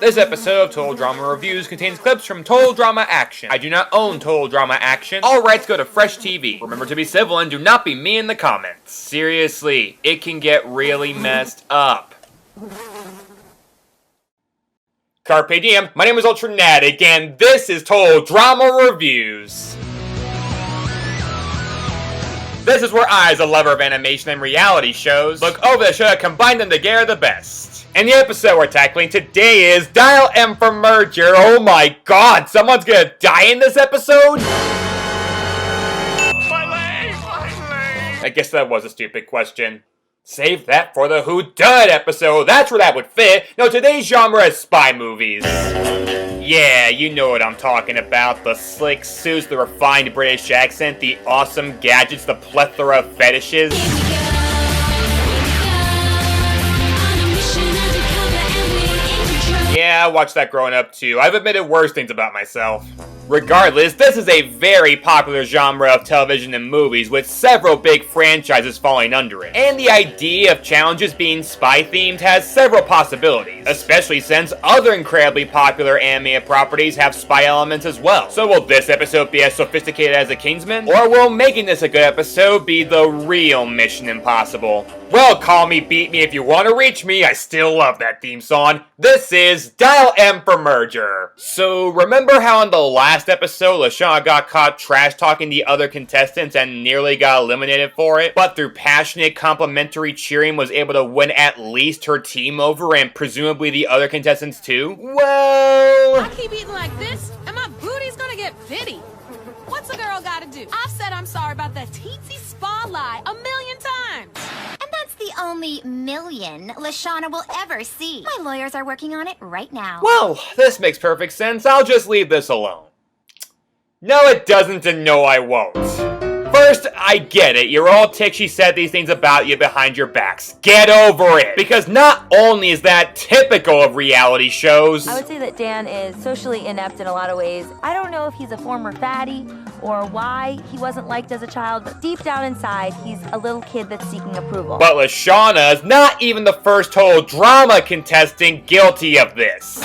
This episode of Total Drama Reviews contains clips from Total Drama Action. I do not own Total Drama Action. All rights go to FreshTV. Remember to be civil and do not be me in the comments. Seriously, it can get really messed up. Carpe diem, my name is Ultranatic, and this is Total Drama Reviews. This is where I, as a lover of animation and reality shows, look over the show and combine them together the best. And the episode we're tackling today is Dial M for Merger. Oh my god, someone's gonna die in this episode? My leg! I guess that was a stupid question. Save that for the Whodunit episode, that's where that would fit. No, today's genre is spy movies. Yeah, you know what I'm talking about. The slick suits, the refined British accent, the awesome gadgets, the plethora of fetishes. Yeah, I watched that growing up too. I've admitted worse things about myself. Regardless, this is a very popular genre of television and movies, with several big franchises falling under it. And the idea of challenges being spy-themed has several possibilities, especially since other incredibly popular anime properties have spy elements as well. So will this episode be as sophisticated as The Kingsman? Or will making this a good episode be the real Mission Impossible? Well, call me, beat me if you want to reach me, I still love that theme song. This is Dial M for Merger. So, remember how in the last episode, Lashana got caught trash-talking the other contestants and nearly got eliminated for it, but through passionate complimentary cheering was able to win at least her team over and presumably the other contestants too? Well... I keep eating like this, and my booty's gonna get bitty. What's a girl gotta do? I've said I'm sorry about that teensy spa lie 1,000,000 times. That's the only million Lashana will ever see. My lawyers are working on it right now. Well, this makes perfect sense. I'll just leave this alone. No, it doesn't, and no, I won't. First, I get it. You're all ticked she said these things about you behind your backs. Get over it! Because not only is that typical of reality shows... I would say that Dan is socially inept in a lot of ways. I don't know if he's a former fatty or why he wasn't liked as a child, but deep down inside, he's a little kid that's seeking approval. But Lashana is not even the first Total Drama contestant guilty of this.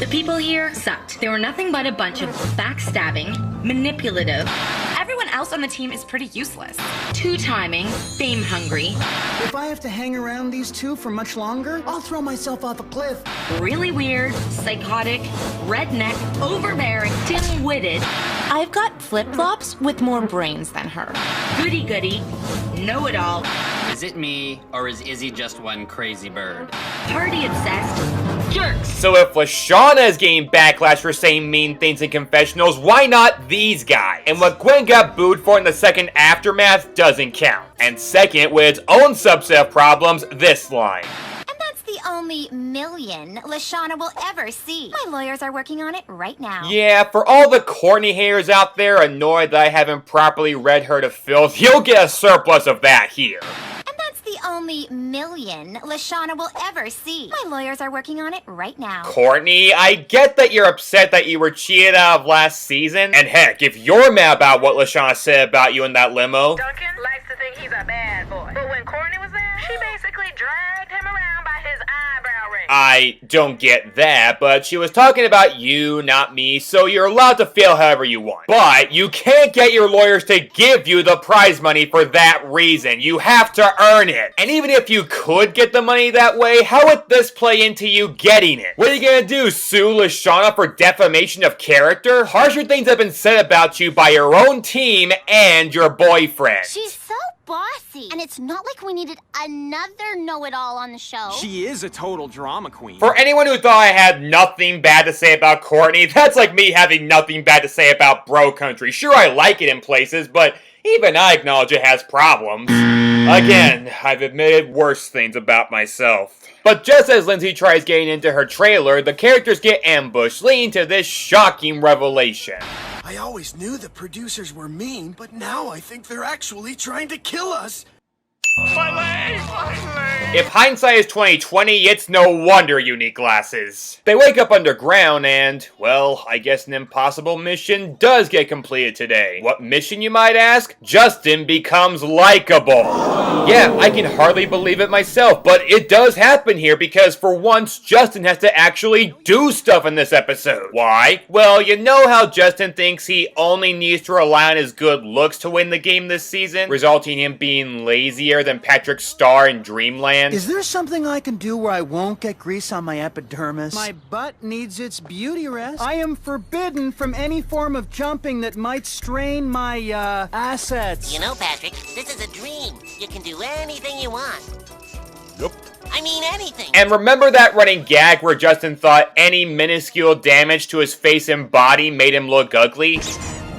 The people here sucked. They were nothing but a bunch of backstabbing, manipulative. Everyone else on the team is pretty useless. Two-timing, fame-hungry. If I have to hang around these two for much longer, I'll throw myself off a cliff. Really weird, psychotic, redneck, overbearing, dim-witted. I've got flip-flops with more brains than her. Goody-goody, know-it-all. Is it me, or is Izzy just one crazy bird? Party-obsessed jerks. So if Lashana is getting backlash for saying mean things in confessionals, why not these guys? And what Gwen got booed for in the second aftermath doesn't count. And second, with its own subset of problems, this line. And that's the only million Lashana will ever see. My lawyers are working on it right now. Yeah, for all the Courtney haters out there annoyed that I haven't properly read her to filth, you'll get a surplus of that here. The only million Lashana will ever see. My lawyers are working on it right now. Courtney, I get that you're upset that you were cheated out of last season. And heck, if you're mad about what Lashana said about you in that limo... Duncan likes to think he's a bad boy. But when Courtney was there, she basically dragged him around by his eyebrow ring. I don't get that, but she was talking about you, not me, so you're allowed to feel however you want. But you can't get your lawyers to give you the prize money for that reason. You have to earn it. And even if you could get the money that way, how would this play into you getting it? What are you gonna do, sue Lashana for defamation of character? Harsher things have been said about you by your own team and your boyfriend. She's so bossy. And it's not like we needed another know-it-all on the show. She is a total drama queen. For anyone who thought I had nothing bad to say about Courtney, that's like me having nothing bad to say about Bro Country. Sure, I like it in places, but even I acknowledge it has problems. Again, I've admitted worse things about myself. But just as Lindsay tries getting into her trailer, the characters get ambushed, leading to this shocking revelation. I always knew the producers were mean, but now I think they're actually trying to kill us. My leg! If hindsight is 20/20, it's no wonder you need glasses. They wake up underground and, well, I guess an impossible mission does get completed today. What mission, you might ask? Justin becomes likable. Yeah, I can hardly believe it myself, but it does happen here because for once, Justin has to actually do stuff in this episode. Why? Well, you know how Justin thinks he only needs to rely on his good looks to win the game this season, resulting in him being lazier than Patrick Star in Dreamland? Is there something I can do where I won't get grease on my epidermis? My butt needs its beauty rest. I am forbidden from any form of jumping that might strain my, assets. You know, Patrick, this is a dream. You can do anything you want. Nope. I mean anything. And remember that running gag where Justin thought any minuscule damage to his face and body made him look ugly?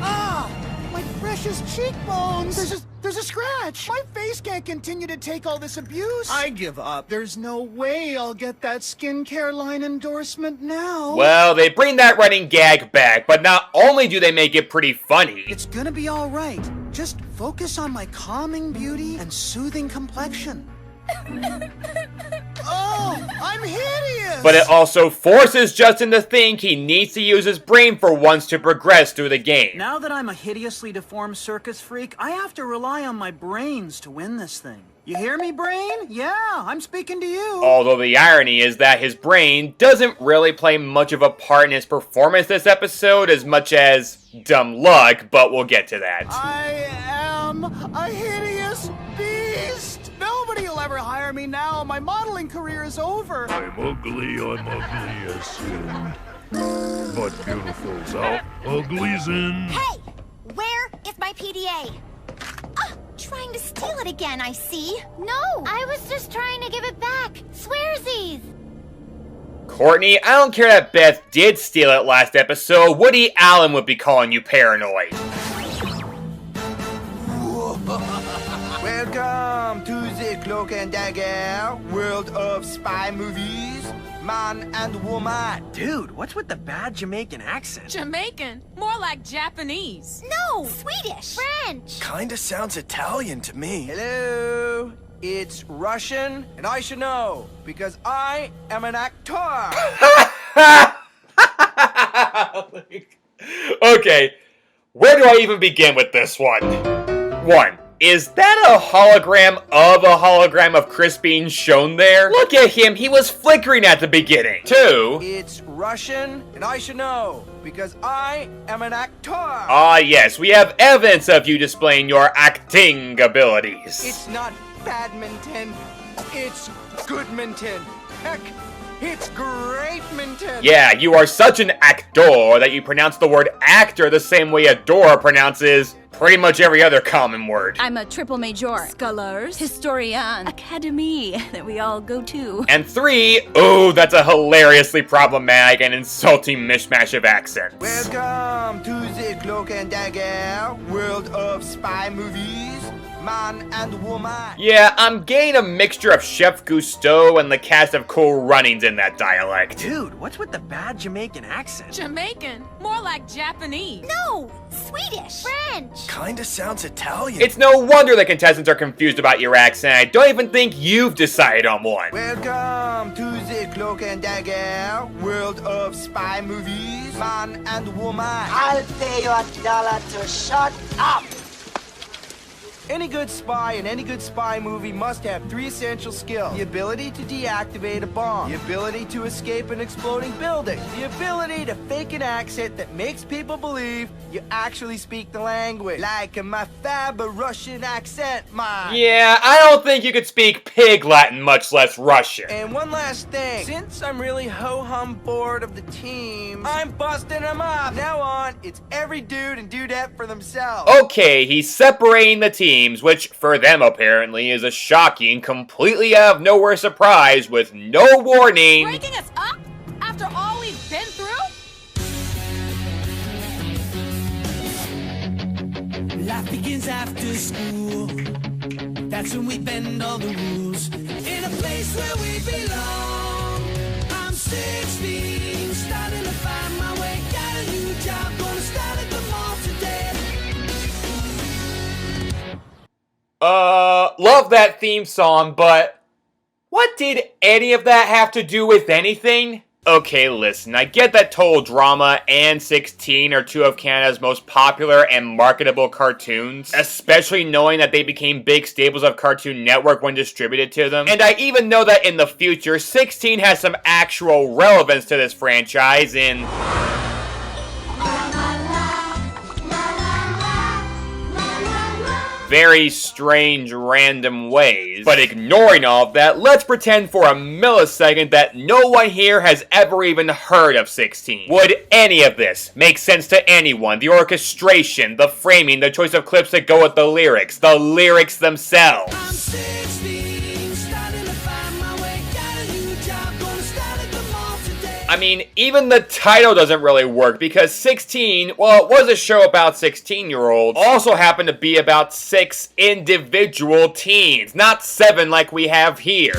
Ah! My precious cheekbones! There's a scratch! My face can't continue to take all this abuse! I give up. There's no way I'll get that skincare line endorsement now. Well, they bring that running gag back, but not only do they make it pretty funny. It's gonna be alright. Just focus on my calming beauty and soothing complexion. Oh, I'm hideous! But it also forces Justin to think he needs to use his brain for once to progress through the game. Now that I'm a hideously deformed circus freak, I have to rely on my brains to win this thing. You hear me, brain? Yeah, I'm speaking to you. Although the irony is that his brain doesn't really play much of a part in his performance this episode as much as dumb luck, but we'll get to that. I am a hideous beast! Nobody will ever hire me now. My modeling career is over. I'm ugly as sin. But beautiful's out, ugly's in. Hey! Where is my PDA? Trying to steal it again, I see. No, I was just trying to give it back. Swearsies! Courtney, I don't care that Beth did steal it last episode. Woody Allen would be calling you paranoid. Welcome to the Cloak and Dagger world of spy movies, man and woman. Dude, what's with the bad Jamaican accent? Jamaican? More like Japanese. No, Swedish. French. Kinda sounds Italian to me. Hello, it's Russian, and I should know, because I am an actor. Okay, where do I even begin with this one? 1. Is that a hologram of Chris being shown there? Look at him, he was flickering at the beginning. 2. It's Russian, and I should know, because I am an actor. Ah yes, we have evidence of you displaying your acting abilities. It's not badminton, it's goodminton. Heck, it's great-minton. Yeah, you are such an actor that you pronounce the word actor the same way Adora pronounces pretty much every other common word. I'm a triple major. Scholars, historian, academy that we all go to. And 3, oh, that's a hilariously problematic and insulting mishmash of accents. Welcome to the Cloak and Dagger world of spy movies, man and woman. Yeah, I'm getting a mixture of Chef Gusteau and the cast of Cool Runnings in that dialect. Dude, what's with the bad Jamaican accent? Jamaican? More like Japanese. No, Swedish. French. Kinda sounds Italian. It's no wonder the contestants are confused about your accent. I don't even think you've decided on one. Welcome to the Cloak and Dagger world of spy movies, man and woman. I'll pay you $1 to shut up. Any good spy in any good spy movie must have 3 essential skills. The ability to deactivate a bomb, the ability to escape an exploding building, the ability to fake an accent that makes people believe you actually speak the language. Like my fab Russian accent, man. Yeah, I don't think you could speak pig Latin, much less Russian. And one last thing. Since I'm really ho-hum bored of the teams, I'm busting them up. Now on, it's every dude and dudette for themselves. Okay, he's separating the teams, which for them apparently is a shocking, completely out of nowhere surprise with no warning. Breaking us up after all we've been through? Life begins after school. That's when we bend all the rules. In a place where we belong. I'm 16, starting to find my way. Got a new job, gonna start at the mall today. love that theme song, but what did any of that have to do with anything? Okay, listen, I get that Total Drama and 16 are two of Canada's most popular and marketable cartoons, especially knowing that they became big staples of Cartoon Network when distributed to them. And I even know that in the future, 16 has some actual relevance to this franchise in very strange, random ways. But ignoring all of that, let's pretend for a millisecond that no one here has ever even heard of 16. Would any of this make sense to anyone? The orchestration, the framing, the choice of clips that go with the lyrics themselves. I'm 16, starting to find my way, got a new job, gonna start at the mall today. I mean, even the title doesn't really work because 16, well, it was a show about 16-year-olds, also happened to be about 6 individual teens, not 7 like we have here.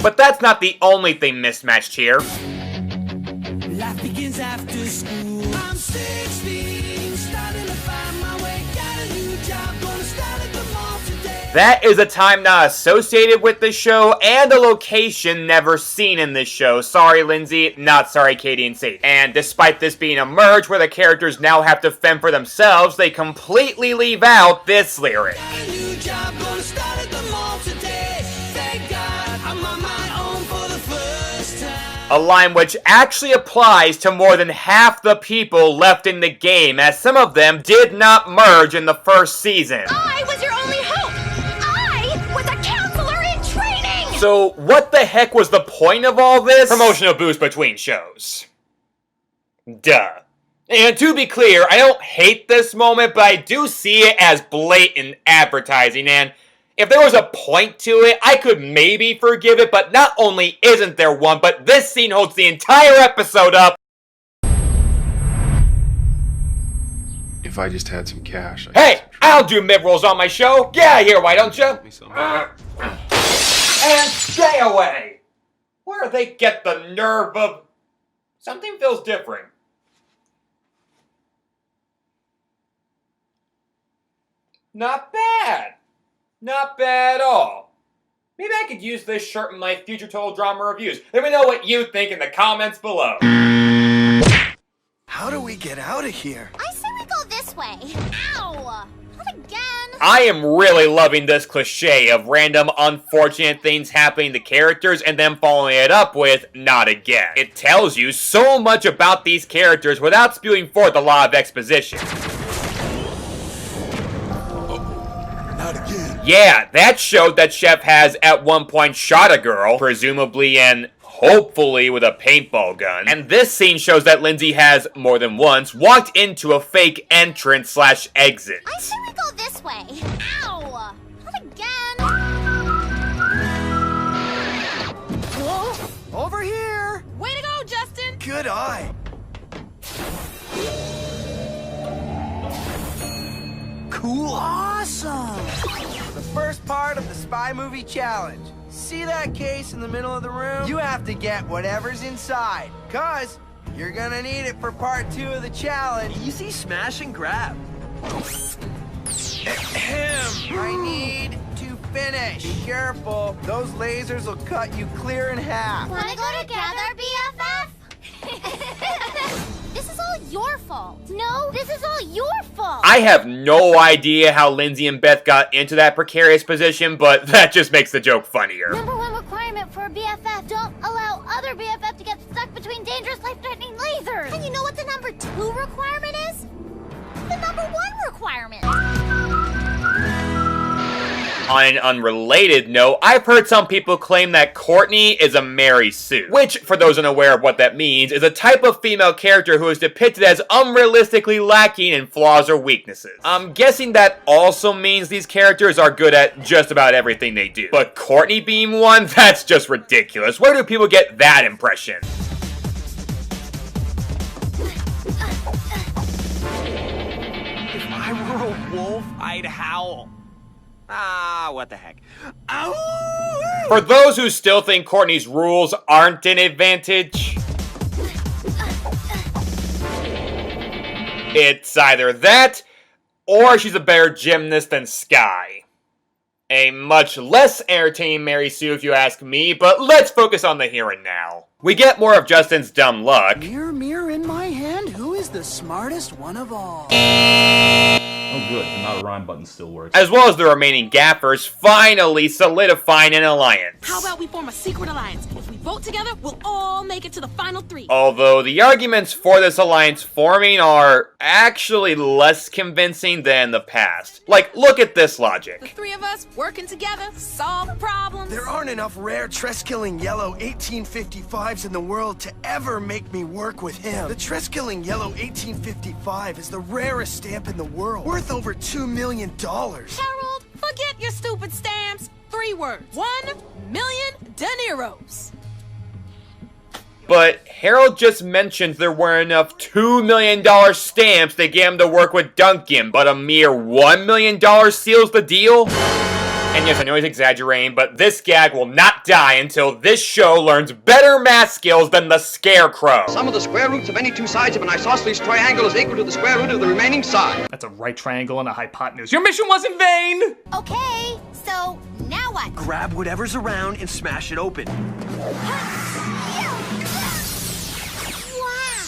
But that's not the only thing mismatched here. Life begins after school. I'm 16, starting to find my way, got a new job, gonna start at the mall today. That is a time not associated with the show, and a location never seen in this show. Sorry, Lindsay, not sorry, Katie and Sadie. And despite this being a merge where the characters now have to fend for themselves, they completely leave out this lyric. Got a new job, gonna start at the mall today. Thank God, I'm on my own for the first time. A line which actually applies to more than half the people left in the game, as some of them did not merge in the first season. I was your only hope! I was a counselor in training! So what the heck was the point of all this? Promotional boost between shows. Duh. And to be clear, I don't hate this moment, but I do see it as blatant advertising, and if there was a point to it, I could maybe forgive it, but not only isn't there one, but this scene holds the entire episode up. If I just had some cash. Hey, I'll do mid-rolls on my show. Get out of here, why don't you? And stay away. Where do they get the nerve of... Something feels different. Not bad. Not bad at all. Maybe I could use this shirt in my future Total Drama reviews. Let me know what you think in the comments below. How do we get out of here? I say we go this way. Ow! Not again. I am really loving this cliche of random unfortunate things happening to characters and then following it up with not again. It tells you so much about these characters without spewing forth a lot of exposition. Not again. Yeah, that showed that Chef has at one point shot a girl, presumably and hopefully with a paintball gun. And this scene shows that Lindsay has, more than once, walked into a fake entrance / exit. I say we go this way. Ow! Not again. Whoa! Over here! Way to go, Justin! Good eye. Cool. Awesome! The first part of the Spy Movie Challenge. See that case in the middle of the room? You have to get whatever's inside, cause you're gonna need it for part 2 of the challenge. Easy smash and grab. I need to finish. Be careful. Those lasers will cut you clear in half. Wanna go together, BFF? This is all your fault. No, this is all your fault. I have no idea how Lindsay and Beth got into that precarious position, but that just makes the joke funnier. Number 1 requirement for a BFF, don't allow other BFF to get stuck between dangerous, life-threatening lasers. And you know what the number 2 requirement is? The number 1 requirement. On an unrelated note, I've heard some people claim that Courtney is a Mary Sue, which, for those unaware of what that means, is a type of female character who is depicted as unrealistically lacking in flaws or weaknesses. I'm guessing that also means these characters are good at just about everything they do. But Courtney being one? That's just ridiculous. Where do people get that impression? If I were a wolf, I'd howl. Ah, what the heck. Ow! For those who still think Courtney's rules aren't an advantage, it's either that, or she's a better gymnast than Sky. A much less entertaining Mary Sue if you ask me, but let's focus on the here and now. We get more of Justin's dumb luck. Mirror, mirror in my hand, who is the smartest one of all? Oh good, the not a rhyme button still works. As well as the remaining gaffers finally solidifying an alliance. How about we form a secret alliance? If we vote together, we'll all make it to the final 3. Although the arguments for this alliance forming are actually less convincing than the past. Like, look at this logic. The 3 of us working together, solve problems. There aren't enough rare Tress-killing yellow 1855s in the world to ever make me work with him. The Tress-killing yellow 1855 is the rarest stamp in the world, worth over $2 million. Harold, forget your stupid stamps. 3 words. 1 million dineros. But Harold just mentioned there weren't enough $2 million stamps to get him to work with Duncan, but a mere $1 million seals the deal? And yes, I know he's exaggerating, but this gag will not die until this show learns better math skills than the Scarecrow. Sum of the square roots of any 2 sides of an isosceles triangle is equal to the square root of the remaining side. That's a right triangle and a hypotenuse. Your mission was in vain! Okay, so now what? Grab whatever's around and smash it open.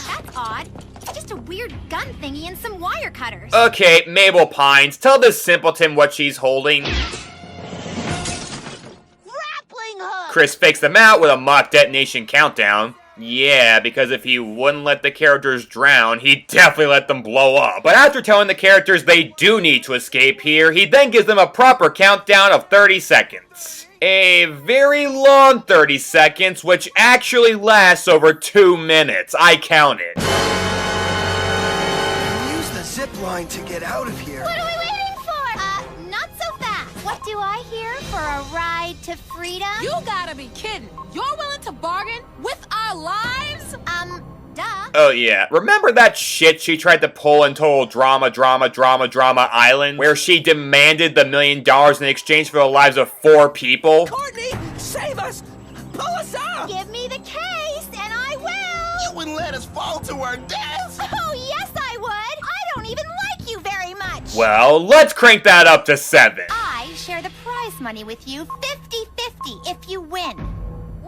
That's odd. Just a weird gun thingy and some wire cutters. Okay, Mabel Pines, tell this simpleton what she's holding. Chris fakes them out with a mock detonation countdown. Yeah, because if he wouldn't let the characters drown, he'd definitely let them blow up. But after telling the characters they do need to escape here, he then gives them a proper countdown of 30 seconds. A very long 30 seconds, which actually lasts over 2 minutes. I counted. Use the zip line to get out of here. What are we waiting for? Not so fast. What do I hear for a ride to freedom? You gotta be kidding. You're willing to bargain with our lives? Duh. Oh yeah, remember that shit she tried to pull in Total Drama Island? Where she demanded the $1 million in exchange for the lives of 4 people? Courtney, save us! Pull us up! Give me the case and I will! You wouldn't let us fall to our deaths! Oh, yes I would! I don't even like you very much! Well, let's crank that up to 7. I share the prize money with you 50-50 if you win.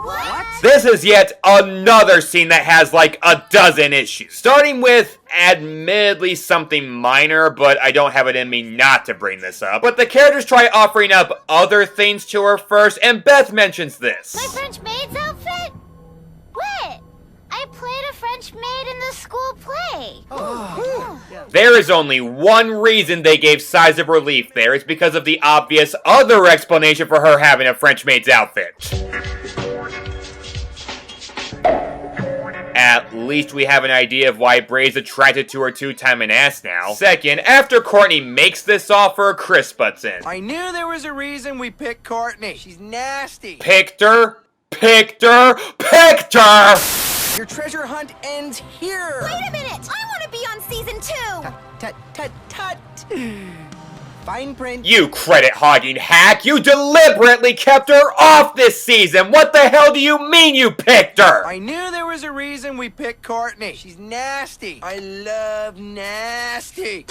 What? This is yet another scene that has like a dozen issues. Starting with, admittedly something minor, but I don't have it in me not to bring this up. But the characters try offering up other things to her first, and Beth mentions this. My French maid's outfit? What? I played a French maid in the school play. There is only one reason they gave sighs of relief there. It's because of the obvious other explanation for her having a French maid's outfit. At least we have an idea of why Bray's attracted to her 2-timing ass now. Second, after Courtney makes this offer, Chris butts in. I knew there was a reason we picked Courtney. She's nasty. Picked her? Picked her? Picked her! Your treasure hunt ends here. Wait a minute! I want to be on season 2! Tut, tut, tut. Fine print. You credit-hogging hack! You deliberately kept her off this season! What the hell do you mean you picked her? I knew there was a reason we picked Courtney. She's nasty. I love nasty.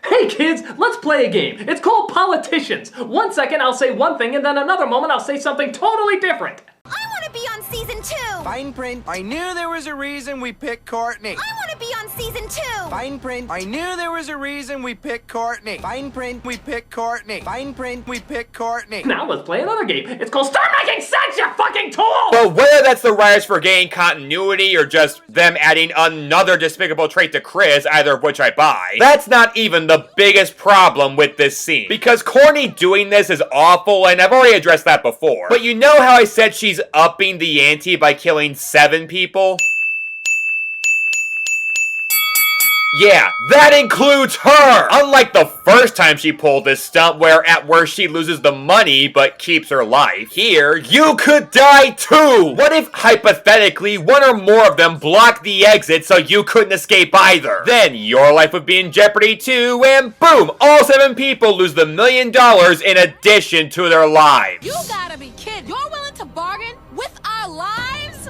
Hey kids, let's play a game. It's called Politicians. 1 second I'll say one thing and then another moment I'll say something totally different. I want to be on season 2! Fine print. I knew there was a reason we picked Courtney. I want to be on season 2! Fine print. I knew there was a reason we picked Courtney. Fine print. We picked Courtney. Fine print. We picked Courtney. Now let's play another game. It's called Start Making Sense, you fucking tool! But whether that's the writers for gaining continuity or just them adding another despicable trait to Chris, either of which I buy, that's not even the biggest problem with this scene. Because Courtney doing this is awful, and I've already addressed that before. But you know how I said she's upping the ante by killing 7 people? Yeah, that includes her! Unlike the first time she pulled this stunt where at worst she loses the money but keeps her life, here, you could die too! What if, hypothetically, one or more of them blocked the exit so you couldn't escape either? Then your life would be in jeopardy too, and boom! All 7 people lose the $1 million in addition to their lives. You gotta be kidding. You're willing to bargain with our lives?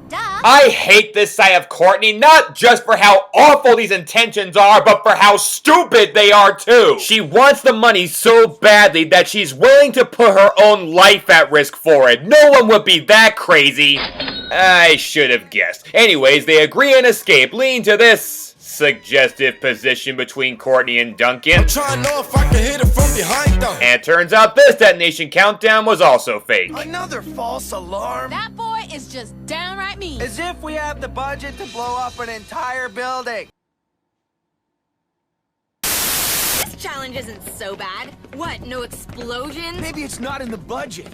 Duh. I hate this side of Courtney, not just for how awful these intentions are, but for how stupid they are too. She wants the money so badly that she's willing to put her own life at risk for it. No one would be that crazy. I should have guessed. Anyways, they agree and escape, leading to this suggestive position between Courtney and Duncan. I'm trying to know if I can hit it from behind them. And it turns out this detonation countdown was also fake. Another false alarm? That boy is just downright mean. As if we have the budget to blow up an entire building. This challenge isn't so bad. What, no explosions? Maybe it's not in the budget.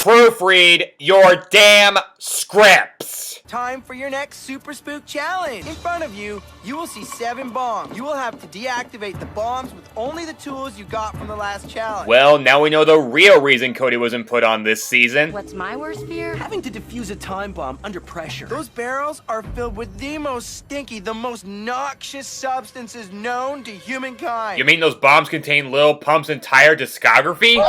Proofread your damn scripts. Time for your next Super Spook Challenge. In front of you, you will see 7 bombs. You will have to deactivate the bombs with only the tools you got from the last challenge. Well, now we know the real reason Cody wasn't put on this season. What's my worst fear? Having to defuse a time bomb under pressure. Those barrels are filled with the most stinky, the most noxious substances known to humankind. You mean those bombs contain Lil Pump's entire discography?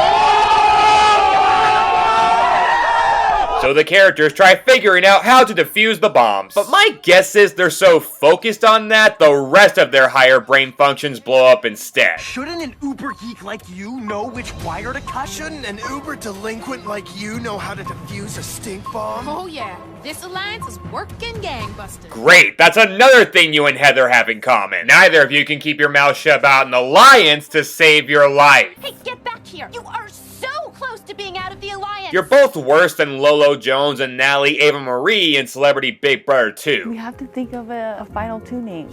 So the characters try figuring out how to defuse the bombs. But my guess is they're so focused on that, the rest of their higher brain functions blow up instead. Shouldn't an uber geek like you know which wire to cut? Shouldn't an uber delinquent like you know how to defuse a stink bomb? Oh yeah, this alliance is working gangbusters. Great, that's another thing you and Heather have in common. Neither of you can keep your mouth shut about an alliance to save your life. Hey, get back here! You are so close to being out of the alliance! You're both worse than Lolo Jones and Natalie Ava Marie in Celebrity Big Brother 2. We have to think of a final 2 name.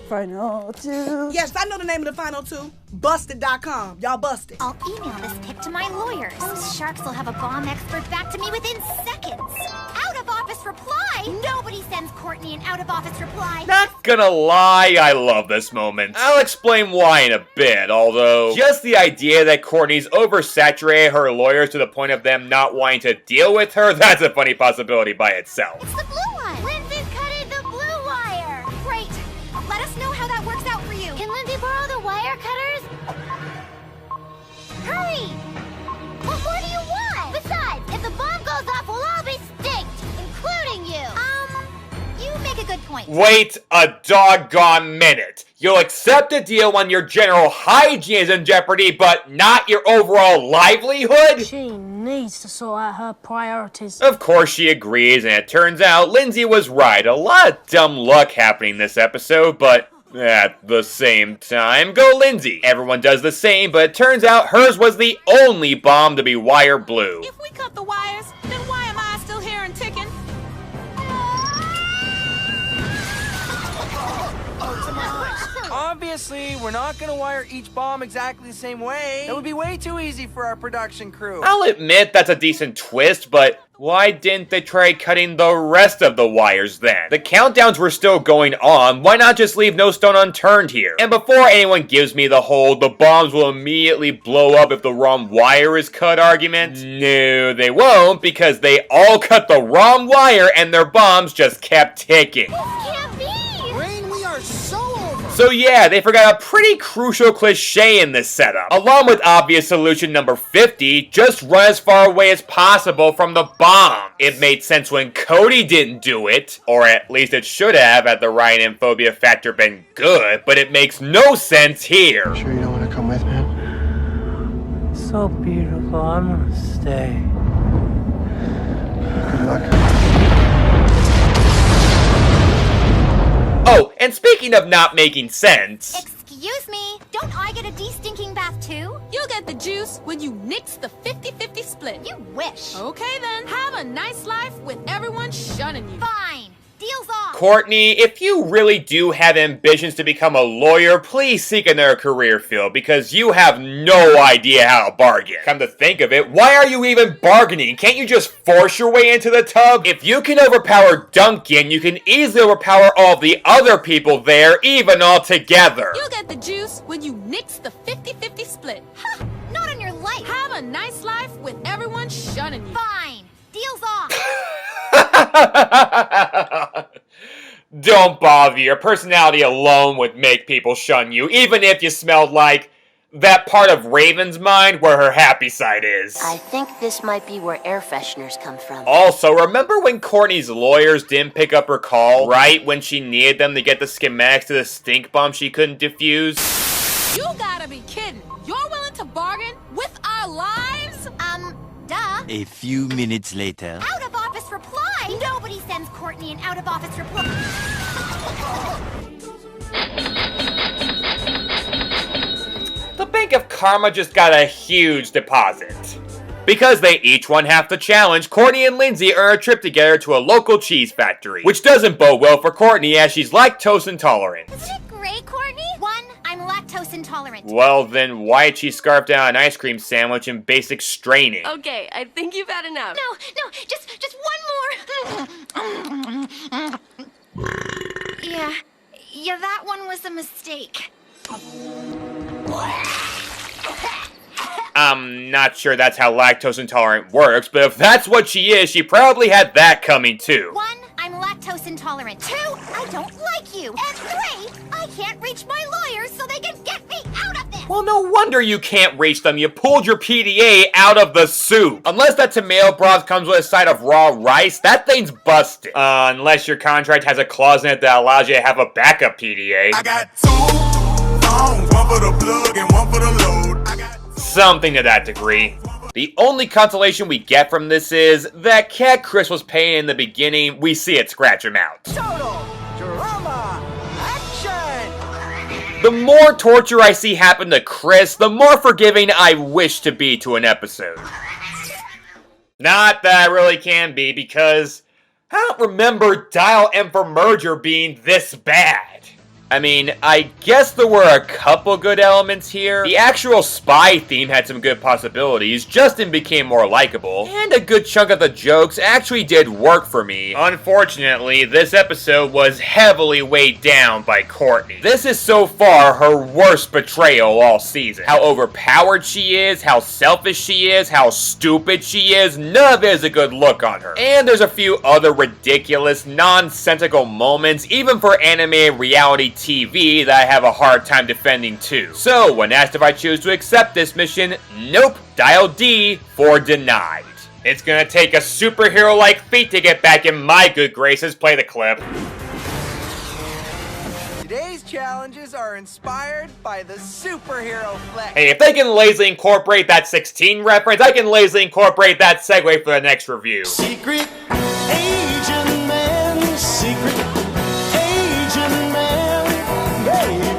Final 2. Yes, I know the name of the final 2. Busted.com. Y'all busted. I'll email this tip to my lawyers. Those sharks will have a bomb expert back to me within seconds. Out-of-office reply? Nobody sends Courtney an out-of-office reply. Not gonna lie, I love this moment. I'll explain why in a bit, although just the idea that Courtney's oversaturated her lawyers to the point of them not wanting to deal with her, that's a funny possibility by itself. It's the blue one. Lindsay's cutting the blue wire. Great. Let us know how that works out for you. Can Lindsay borrow the wire cutters? Hurry! What more do you want? Besides, if the bomb goes off, we'll all be stinked, including you. You make a good point. Wait a doggone minute. You'll accept a deal when your general hygiene is in jeopardy, but not your overall livelihood? She needs to sort out her priorities. Of course she agrees, and it turns out Lindsay was right. A lot of dumb luck happening this episode, but at the same time, go Lindsay. Everyone does the same, but it turns out hers was the only bomb to be wire blue. If we cut the wires, then why am I still here and ticking? Obviously, we're not gonna wire each bomb exactly the same way. That would be way too easy for our production crew. I'll admit that's a decent twist, but why didn't they try cutting the rest of the wires then? The countdowns were still going on, why not just leave no stone unturned here? And before anyone gives me the whole the bombs will immediately blow up if the wrong wire is cut argument, no they won't, because they all cut the wrong wire and their bombs just kept ticking. Rain, we are so over. So yeah, they forgot a pretty crucial cliche in this setup. Along with obvious solution number 50, just run as far away as possible from the bomb. It made sense when Cody didn't do it, or at least it should have had the Ryan and phobia factor been good, but it makes no sense here. Sure you don't want to come with me? So beautiful, I'm gonna stay. Good luck. Oh, and speaking of not making sense... Excuse me, don't I get a de-stinking bath too? You'll get the juice when you nix the 50-50 split. You wish. Okay then, have a nice life with everyone shunning you. Fine, deal's off. Courtney, if you really do have ambitions to become a lawyer, please seek another career field, because you have no idea how to bargain. Come to think of it, why are you even bargaining? Can't you just force your way into the tub? If you can overpower Duncan, you can easily overpower all the other people there, even all together. You'll get the juice when you nix the 50-50 split. Ha! Not on your life. Have a nice life with everyone shunning you. Fine, deal's off. Don't bother, your personality alone would make people shun you, even if you smelled like that part of Raven's mind where her happy side is. I think this might be where air fresheners come from. Also, remember when Courtney's lawyers didn't pick up her call right when she needed them to get the schematics to the stink bomb she couldn't defuse? You gotta be kidding. You're willing to bargain with our lives? Duh. A few minutes later. Out of office reply? Nobody sends Courtney an out of office reply. The Bank of Karma just got a huge deposit. Because they each won half the challenge, Courtney and Lindsay earn a trip together to a local cheese factory, which doesn't bode well for Courtney as she's lactose intolerant. Isn't it great, Courtney? 1, I'm lactose intolerant. Well, then why'd she scarf down an ice cream sandwich in basic straining? Okay, I think you've had enough. No, just one more. Yeah, that one was a mistake. I'm not sure that's how lactose intolerant works, but if that's what she is, she probably had that coming too. 1, I'm lactose intolerant. 2, I don't like you. And 3, I can't reach my lawyers so they can get me out of this. Well, no wonder you can't reach them. You pulled your PDA out of the soup. Unless that tomato broth comes with a side of raw rice, that thing's busted. Unless your contract has a clause in it that allows you to have a backup PDA. I got 2 phones, one for the plug and one for the load. Something to that degree. The only consolation we get from this is that cat Chris was paying in the beginning, we see it scratch him out. Total drama action! The more torture I see happen to Chris, the more forgiving I wish to be to an episode. Not that I really can be, because I don't remember Dial M for Merger being this bad. I mean, I guess there were a couple good elements here. The actual spy theme had some good possibilities, Justin became more likable, and a good chunk of the jokes actually did work for me. Unfortunately, this episode was heavily weighed down by Courtney. This is so far her worst betrayal all season. How overpowered she is, how selfish she is, how stupid she is, none of it is a good look on her. And there's a few other ridiculous, nonsensical moments, even for animated reality TV, that I have a hard time defending too. So, when asked if I choose to accept this mission, nope, dial D for denied. It's gonna take a superhero-like feat to get back in my good graces. Play the clip. Today's challenges are inspired by the superhero flex. Hey, if they can lazily incorporate that 16 reference, I can lazily incorporate that segue for the next review. Secret